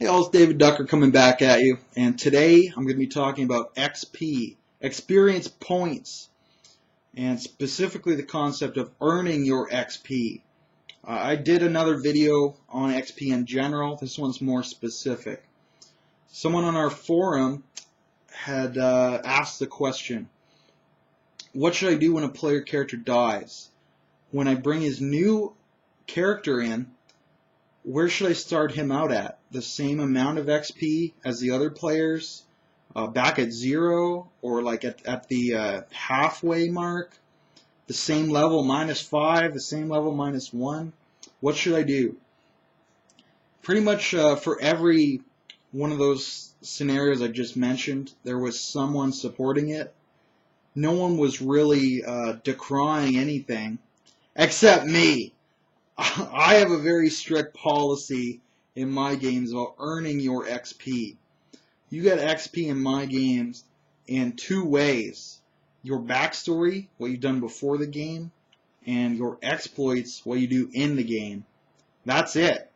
Hey all, it's David Ducker coming back at you, and today I'm going to be talking about XP, experience points, and specifically the concept of earning your XP. I did another video on XP in general. This one's more specific. Someone on our forum had asked the question, what should I do when a player character dies? When I bring his new character in, where should I start him out at? The same amount of XP as the other players? Back at 0? Or like at the halfway mark? The same level -5? The same level -1? What should I do? Pretty much for every one of those scenarios I just mentioned, there was someone supporting it. No one was really decrying anything, except me. I have a very strict policy in my games about earning your XP. You get XP in my games in two ways. Your backstory, what you've done before the game, and your exploits, what you do in the game. That's it.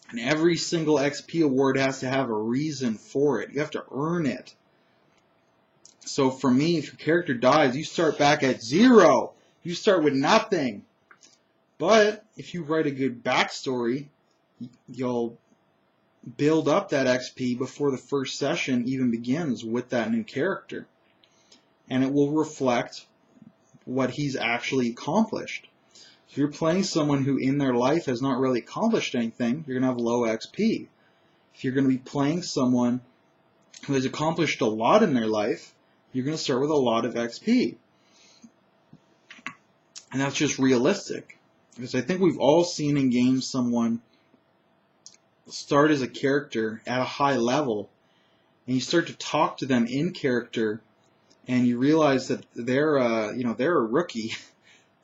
And every single XP award has to have a reason for it. You have to earn it. So for me, if your character dies, you start back at 0. You start with nothing. But if you write a good backstory, you'll build up that XP before the first session even begins with that new character. And it will reflect what he's actually accomplished. If you're playing someone who in their life has not really accomplished anything, you're going to have low XP. If you're going to be playing someone who has accomplished a lot in their life, you're going to start with a lot of XP. And that's just realistic. Because I think we've all seen in games someone start as a character at a high level, and you start to talk to them in character, and you realize that they're a rookie.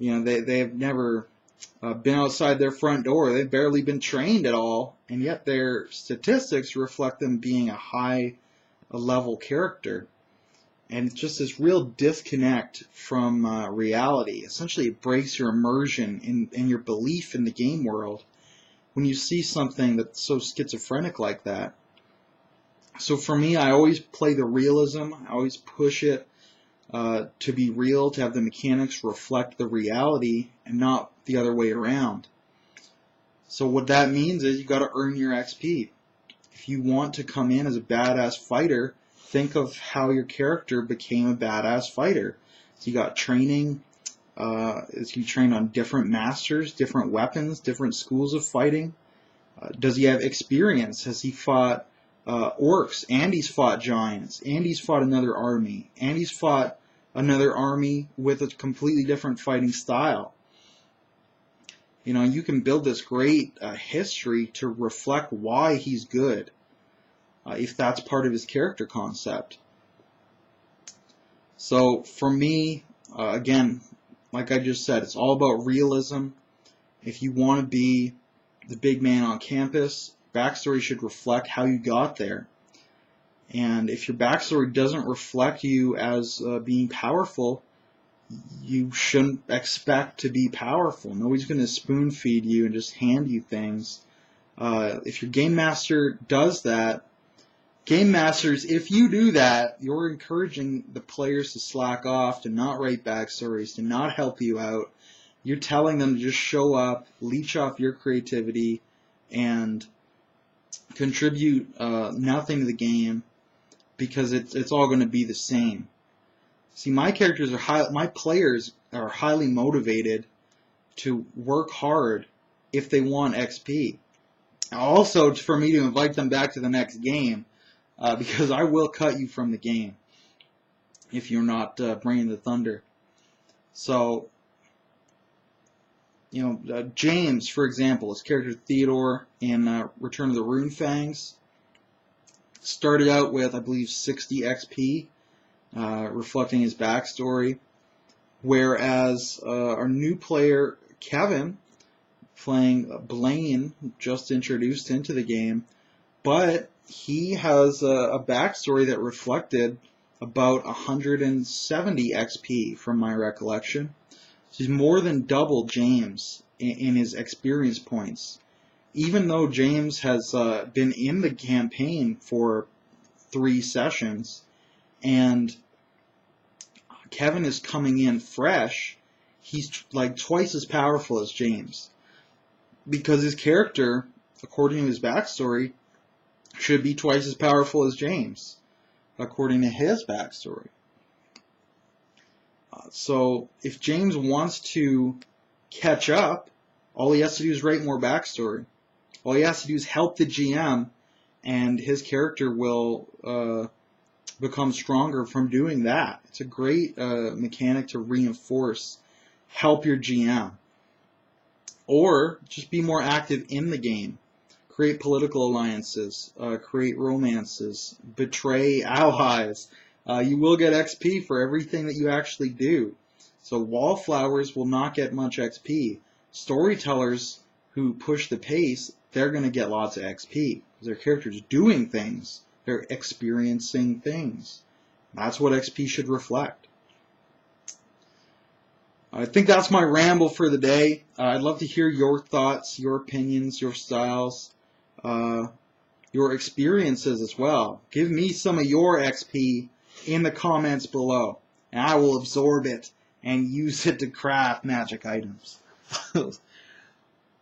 They've never been outside their front door. They've barely been trained at all, and yet their statistics reflect them being a high level character. And it's just this real disconnect from reality. Essentially, it breaks your immersion in your belief in the game world when you see something that's so schizophrenic like that. So for me, I always play the realism. I always push it to be real, to have the mechanics reflect the reality and not the other way around. So what that means is you got to earn your XP. If you want to come in as a badass fighter, think of how your character became a badass fighter. So you got training. Is he trained on different masters, different weapons, different schools of fighting? Does he have experience? Has he fought orcs? And he's fought giants. And he's fought another army. And he's fought another army with a completely different fighting style. You can build this great history to reflect why he's good. If that's part of his character concept. So for me, again, like I just said, it's all about realism. If you want to be the big man on campus, backstory should reflect how you got there. And if your backstory doesn't reflect you as being powerful, you shouldn't expect to be powerful. Nobody's going to spoon feed you and just hand you things. If your game master does that, Game Masters, if you do that, you're encouraging the players to slack off, to not write backstories, to not help you out. You're telling them to just show up, leech off your creativity, and contribute nothing to the game, because it's all going to be the same. See, my players are highly motivated to work hard if they want XP. Also, for me to invite them back to the next game. Because I will cut you from the game if you're not bringing the thunder. So, James, for example, his character Theodore in Return of the Runefangs, started out with, I believe, 60 XP, reflecting his backstory. Whereas our new player, Kevin, playing Blaine, just introduced into the game, but he has a backstory that reflected about 170 XP from my recollection. So he's more than double James in his experience points. even though James has been in the campaign for 3 sessions, and Kevin is coming in fresh, he's like twice as powerful as James. Because his character, according to his backstory, should be twice as powerful as James, according to his backstory. So if James wants to catch up, all he has to do is write more backstory. All he has to do is help the GM, and his character will become stronger from doing that. It's a great mechanic to reinforce. Help your GM. Or just be more active in the game. Create political alliances. Create romances. Betray allies. You will get XP for everything that you actually do. So wallflowers will not get much XP. Storytellers who push the pace, they're going to get lots of XP. Because their character's doing things. They're experiencing things. That's what XP should reflect. I think that's my ramble for the day. I'd love to hear your thoughts, your opinions, your styles, your experiences as well. Give me some of your XP in the comments below, and I will absorb it and use it to craft magic items.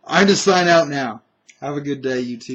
I just sign out now. Have a good day, you two.